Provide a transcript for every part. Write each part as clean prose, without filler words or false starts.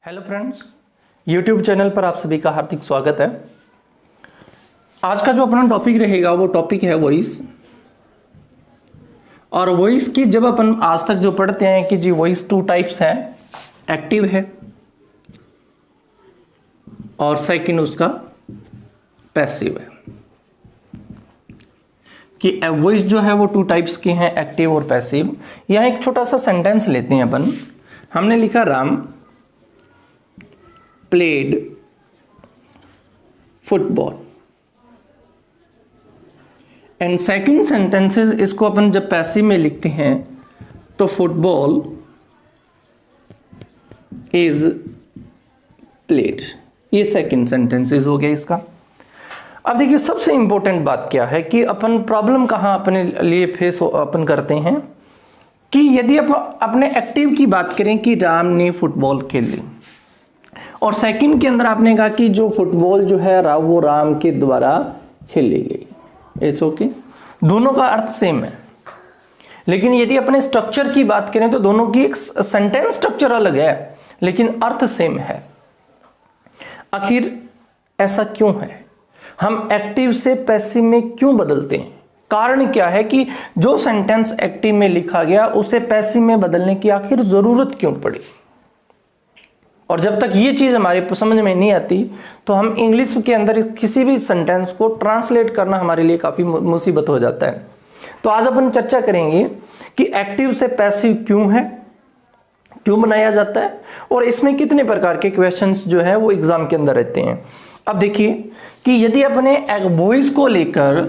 Hello friends, YouTube channel पर आप सभी का हार्दिक स्वागत है। आज का जो अपना टॉपिक रहेगा वो टॉपिक है वॉइस। और वॉइस की जब अपन आज तक जो पढ़ते हैं कि जी वॉइस टू टाइप्स हैं, एक्टिव है और सेकंड उसका पैसिव है। कि वॉइस जो है वो टू टाइप्स की हैं, एक्टिव और पैसिव। यहां एक छोटा सा सेंटेंस लेते हैं अपन। हमने लिखा Ram played football and second sentences इसको अपन जब पैसिव में लिखते हैं तो फुटबॉल इज प्लेड। ये सेकंड सेंटेंसेस हो गया इसका। अब देखिए सबसे इंपॉर्टेंट बात क्या है कि अपन प्रॉब्लम कहां अपने लिए फेस अपन करते हैं कि यदि आप अपने एक्टिव की बात करें कि राम ने फुटबॉल खेली और सेकंड के अंदर आपने कहा कि जो फुटबॉल जो है वो राम के द्वारा खेली गई। इट्स ओके, दोनों का अर्थ सेम है। लेकिन यदि अपने स्ट्रक्चर की बात करें तो दोनों की एक सेंटेंस स्ट्रक्चर अलग है लेकिन अर्थ सेम है। आखिर ऐसा क्यों है? हम एक्टिव से पैसिव में क्यों बदलते हैं? कारण क्या है कि जो सेंटेंस एक्टिव में लिखा गया उसे पैसिव में बदलने की आखिर जरूरत क्यों पड़ी? और जब तक ये चीज हमारे समझ में नहीं आती तो हम इंग्लिश के अंदर किसी भी सेंटेंस को ट्रांसलेट करना हमारे लिए काफी मुसीबत हो जाता है। तो आज अपन चर्चा करेंगे कि एक्टिव से पैसिव क्यों है, क्यों बनाया जाता है और इसमें कितने प्रकार के क्वेश्चंस जो है वो एग्जाम के अंदर रहते हैं। अब देखिए कि यदि अपने वॉइस को लेकर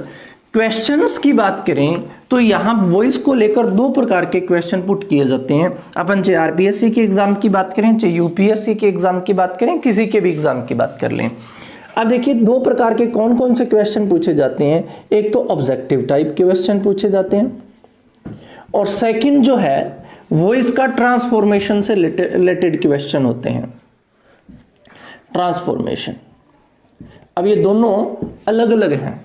क्वेश्चंस की बात करें तो यहां वॉइस को लेकर दो प्रकार के क्वेश्चन पुट किए जाते हैं। अपन चाहे आरपीएससी के एग्जाम की बात करें, चाहे यूपीएससी के एग्जाम की बात करें, किसी के भी एग्जाम की बात कर लें। अब देखिए दो प्रकार के कौन कौन से क्वेश्चन पूछे जाते हैं। एक तो ऑब्जेक्टिव टाइप क्वेश्चन पूछे जाते हैं और सेकंड जो है वॉइस का ट्रांसफॉर्मेशन से रिलेटेड क्वेश्चन होते हैं। ट्रांसफॉर्मेशन, अब ये दोनों अलग अलग हैं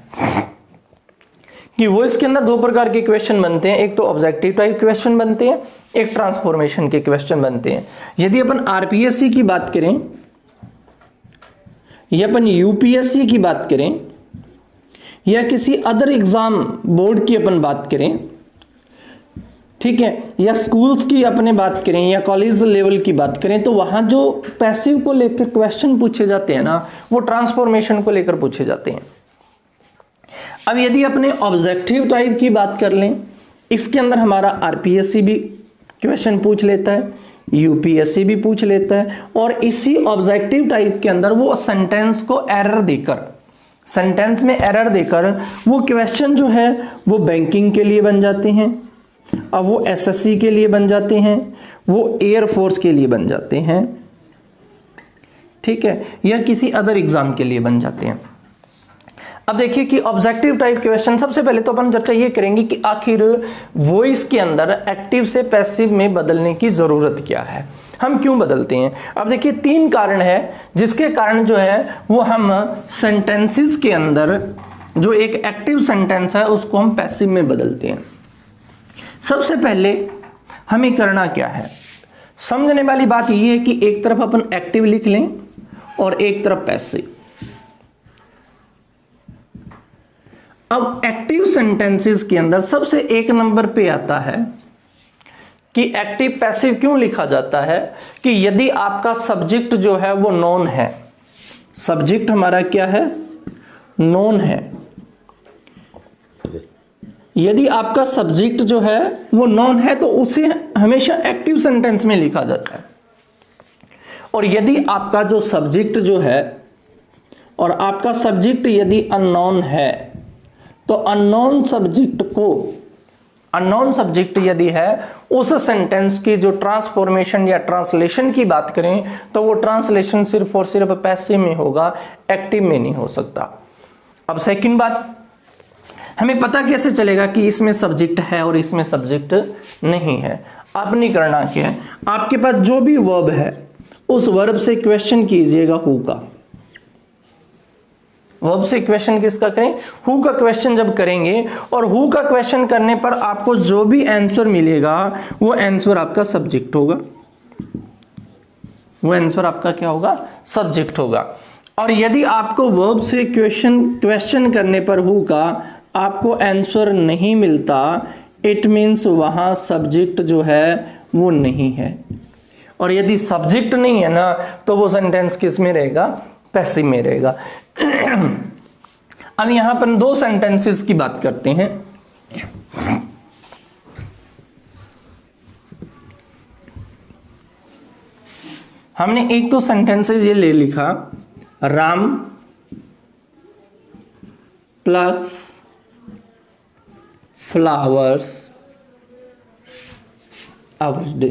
कि वॉइस के अंदर दो प्रकार के क्वेश्चन बनते हैं। एक तो ऑब्जेक्टिव टाइप क्वेश्चन बनते हैं, एक ट्रांसफॉर्मेशन के क्वेश्चन बनते हैं। यदि अपन आरपीएससी की बात करें या अपन यूपीएससी की बात करें या किसी अदर एग्जाम बोर्ड की अपन बात करें, ठीक है, या स्कूल्स की अपने बात करें या कॉलेज लेवल की बात करें, तो वहां जो पैसिव को लेकर क्वेश्चन पूछे जाते हैं ना वो ट्रांसफॉर्मेशन को लेकर पूछे जाते हैं। अब यदि अपने ऑब्जेक्टिव टाइप की बात कर लें, इसके अंदर हमारा आरपीएससी भी क्वेश्चन पूछ लेता है, यूपीएससी भी पूछ लेता है और इसी ऑब्जेक्टिव टाइप के अंदर वो सेंटेंस को एरर देकर, सेंटेंस में एरर देकर वो क्वेश्चन जो है वो बैंकिंग के लिए बन जाते हैं, अब वो एसएससी के लिए बन जाते हैं, वो एयरफोर्स के लिए बन जाते हैं, ठीक है, या किसी अदर एग्जाम के लिए बन जाते हैं। अब देखिए कि ऑब्जेक्टिव टाइप क्वेश्चन, सबसे पहले तो अपन चर्चा ये करेंगे कि आखिर वॉइस के अंदर एक्टिव से पैसिव में बदलने की जरूरत क्या है, हम क्यों बदलते हैं। अब देखिए तीन कारण है जिसके कारण जो है वो हम सेंटेंसेस के अंदर जो एक एक्टिव सेंटेंस है उसको हम पैसिव में बदलते हैं। सबसे पहले हमें करना क्या है, समझने वाली बात यह है कि एक तरफ अपन एक्टिव लिख लें और एक तरफ पैसिव। अब एक्टिव सेंटेंसेस के अंदर सबसे एक नंबर पे आता है कि एक्टिव पैसिव क्यों लिखा जाता है कि यदि आपका सब्जेक्ट जो है वो नॉन है, सब्जेक्ट हमारा क्या है, नॉन है, यदि आपका सब्जेक्ट जो है वो नॉन है तो उसे हमेशा एक्टिव सेंटेंस में लिखा जाता है। और यदि आपका जो सब्जेक्ट जो है और आपका सब्जेक्ट यदि अननोन है तो अननोन सब्जेक्ट यदि है उस सेंटेंस की जो ट्रांसफॉर्मेशन या ट्रांसलेशन की बात करें तो वो ट्रांसलेशन सिर्फ और सिर्फ पैसिव में होगा, एक्टिव में नहीं हो सकता। अब सेकंड बात, हमें पता कैसे चलेगा कि इसमें सब्जेक्ट है और इसमें सब्जेक्ट नहीं है। आपने करना क्या है, आपके पास जो भी वर्ब है उस वर्ब से क्वेश्चन कीजिएगा हु का। वर्ब से क्वेश्चन किसका करें, हु का क्वेश्चन जब करेंगे और हु का क्वेश्चन करने पर आपको जो भी आंसर मिलेगा वो आंसर आपका सब्जेक्ट होगा। वो आंसर आपका क्या होगा, सब्जेक्ट होगा। और यदि आपको वर्ब से क्वेश्चन करने पर हु का आपको आंसर नहीं मिलता, इट मीन्स वहां सब्जेक्ट जो है वो नहीं है। और यदि सब्जेक्ट नहीं है ना, तो वो सेंटेंस किस में रहेगा, पैसिव में रहेगा। अब यहां पर दो सेंटेंसेस की बात करते हैं। हमने एक तो सेंटेंसेस ये ले लिखा, Ram plus flowers every day.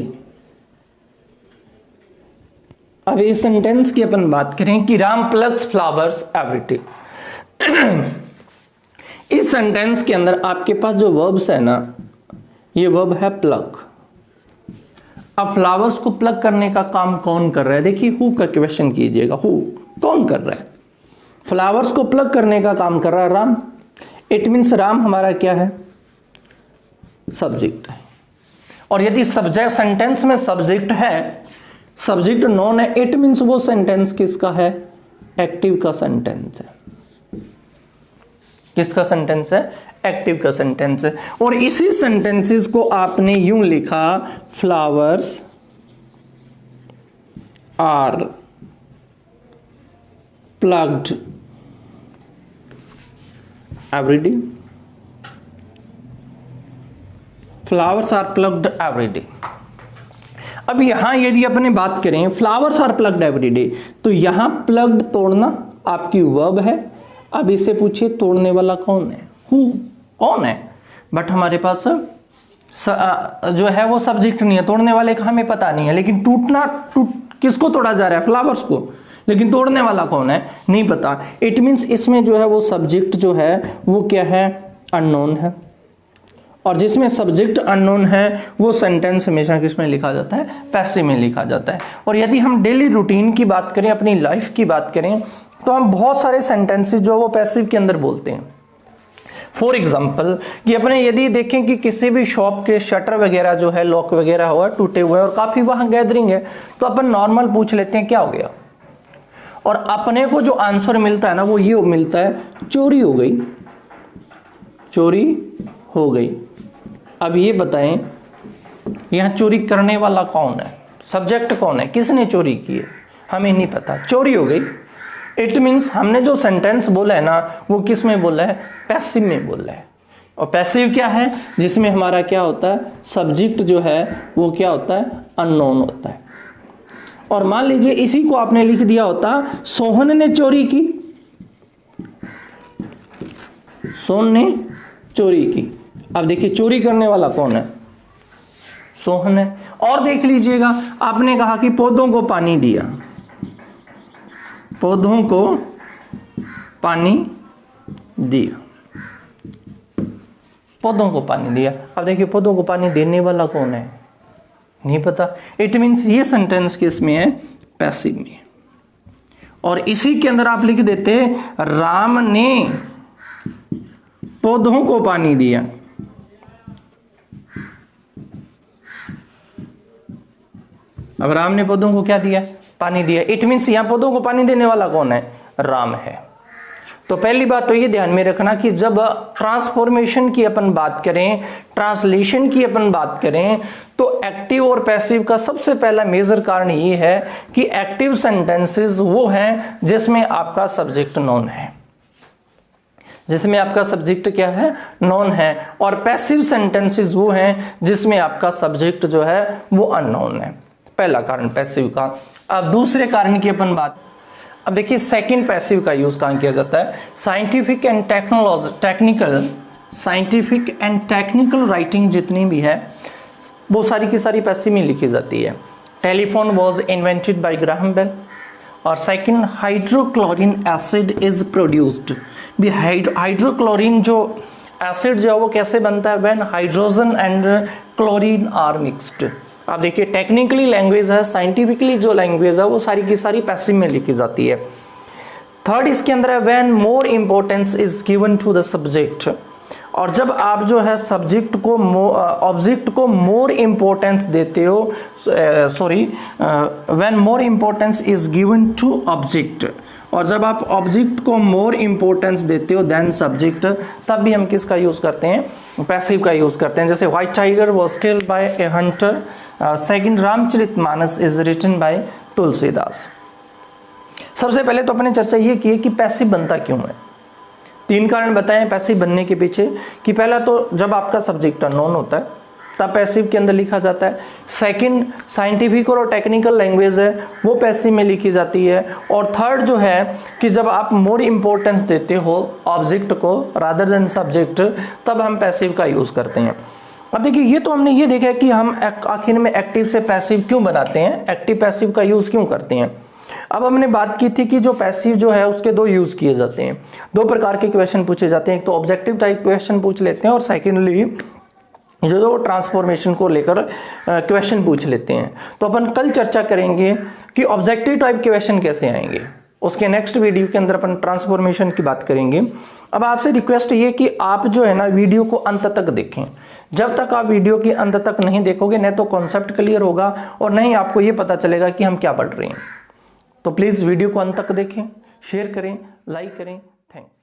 अब इस सेंटेंस की अपन बात करें कि Ram plugs flowers every day. इस सेंटेंस के अंदर आपके पास जो वर्ब्स है ना, ये वर्ब है प्लग। अब फ्लावर्स को प्लग करने का काम कौन कर रहा है, देखिए हु का क्वेश्चन कीजिएगा, हु कौन कर रहा है, फ्लावर्स को प्लग करने का काम कर रहा है राम। इट मीन्स राम हमारा क्या है, सब्जेक्ट है। और यदि सब्जेक्ट सेंटेंस में सब्जेक्ट है, सब्जेक्ट नॉन है, इट मीन्स वो सेंटेंस किसका है, एक्टिव का सेंटेंस है। किसका सेंटेंस है, एक्टिव का सेंटेंस है। और इसी सेंटेंसेस को आपने यूं लिखा, flowers are plugged every day. Flowers are plugged every day. अब यहां यदि अपने बात करें flowers are plugged every day, तो यहां प्लग्ड तोड़ना आपकी वर्ब है। अब इससे पूछिए तोड़ने वाला कौन है, हु कौन है, बट हमारे पास जो है वो सब्जेक्ट नहीं है, तोड़ने वाले का हमें पता नहीं है। लेकिन किसको तोड़ा जा रहा है, फ्लावर्स को, लेकिन तोड़ने वाला कौन है नहीं पता। इट मीन्स इसमें जो है वो सब्जेक्ट जो है वो क्या है, अननोन है। और जिसमें सब्जेक्ट अननोन है वो सेंटेंस हमेशा किसमें लिखा जाता है, पैसिव में लिखा जाता है। और यदि हम डेली रूटीन की बात करें, अपनी लाइफ की बात करें, तो हम बहुत सारे सेंटेंसेस जो वो पैसिव के अंदर बोलते हैं। फॉर एग्जाम्पल कि अपने यदि देखें कि किसी भी शॉप के शटर वगैरह जो है, लॉक वगैरह हुआ टूटे हुए और काफी वहां गैदरिंग है, तो अपन नॉर्मल पूछ लेते हैं क्या हो गया, और अपने को जो आंसर मिलता है ना वो ये मिलता है, चोरी हो गई, चोरी हो गई। अब ये बताएं यहां चोरी करने वाला कौन है, सब्जेक्ट कौन है, किसने चोरी की है, हमें नहीं पता, चोरी हो गई। इट मीन्स हमने जो सेंटेंस बोला है ना वो किस में बोला है, पैसिव में बोला है। और पैसिव क्या है, जिसमें हमारा क्या होता है, सब्जेक्ट जो है वो क्या होता है, अननोन होता है। और मान लीजिए इसी को आपने लिख दिया होता, सोहन ने चोरी की, सोहन ने चोरी की। अब देखिए चोरी करने वाला कौन है, सोहन है। और देख लीजिएगा आपने कहा कि पौधों को पानी दिया, पौधों को पानी दिया, पौधों को पानी दिया। अब देखिए पौधों को पानी देने वाला कौन है, नहीं पता। इट मीन्स ये सेंटेंस किस में है, पैसिव में। और इसी के अंदर आप लिख देते राम ने पौधों को पानी दिया। अब राम ने पौधों को क्या दिया, पानी दिया। इट मीन्स यहां पौधों को पानी देने वाला कौन है, राम है। तो पहली बात तो ये ध्यान में रखना कि जब ट्रांसफॉर्मेशन की अपन बात करें, ट्रांसलेशन की अपन बात करें, तो एक्टिव और पैसिव का सबसे पहला मेजर कारण ये है कि एक्टिव सेंटेंसेस वो हैं जिसमें आपका सब्जेक्ट नॉन है, जिसमें आपका सब्जेक्ट क्या है, नॉन है। और पैसिव सेंटेंसेस वो हैं जिसमें आपका सब्जेक्ट जो है वो अननोन है, पहला कारण पैसिव का। अब दूसरे कारण की अपन बात, अब देखिए सेकंड पैसिव का यूज कहां किया जाता है, साइंटिफिक एंड टेक्निकल राइटिंग जितनी भी है वो सारी की सारी पैसिव में लिखी जाती है। Telephone was invented by Graham Bell. और second, hydrochlorine acid is produced. Hydrochlorine जो एसिड जो है वो कैसे बनता है, when hydrogen and chlorine are mixed. आप देखिए टेक्निकली लैंग्वेज है, साइंटिफिकली जो लैंग्वेज है वो सारी की सारी पैसिव में लिखी जाती है। थर्ड इसके अंदर है when more importance is given to the subject. और जब आप जो है सब्जेक्ट को ऑब्जेक्ट को मोर इंपॉर्टेंस देते हो, when more importance is given to object, और जब आप ऑब्जेक्ट को मोर इंपॉर्टेंस देते हो देन सब्जेक्ट, तब भी हम किसका यूज करते हैं, पैसिव का यूज करते हैं। जैसे white tiger was killed by a hunter, second Ramcharitmanas is written by Tulsidas. सबसे पहले तो अपने चर्चा ये की कि पैसिव बनता क्यों है। 3 कारण बताएं पैसिव बनने के पीछे कि पहला तो जब आपका सब्जेक्ट अननोन होता है तब पैसिव के अंदर लिखा जाता है। सेकंड, साइंटिफिक और टेक्निकल लैंग्वेज है वो पैसिव में लिखी जाती है। और थर्ड जो है कि जब आप मोर इंपॉर्टेंस देते हो ऑब्जेक्ट को रादर देन सब्जेक्ट, तब हम पैसिव का यूज करते हैं। अब देखिए ये तो हमने ये देखा है कि हम आखिर में एक्टिव से पैसिव क्यों बनाते हैं, एक्टिव पैसिव का यूज क्यों करते हैं। अब हमने बात की थी कि जो पैसिव जो है उसके 2 यूज किए जाते हैं, 2 प्रकार के क्वेश्चन पूछे जाते हैं। एक तो ऑब्जेक्टिव टाइप क्वेश्चन पूछ लेते हैं और सेकेंडली जो ट्रांसफॉर्मेशन को लेकर क्वेश्चन पूछ लेते हैं। तो अपन कल चर्चा करेंगे कि ऑब्जेक्टिव टाइप क्वेश्चन कैसे आएंगे, उसके नेक्स्ट वीडियो के अंदर अपन ट्रांसफॉर्मेशन की बात करेंगे। अब आपसे रिक्वेस्ट ये कि आप जो है ना वीडियो को अंत तक देखें। जब तक आप वीडियो के अंत तक नहीं देखोगे न तो कॉन्सेप्ट क्लियर होगा और न ही आपको ये पता चलेगा कि हम क्या पढ़ रहे हैं। तो प्लीज वीडियो को अंत तक देखें, शेयर करें, लाइक करें। थैंक्स।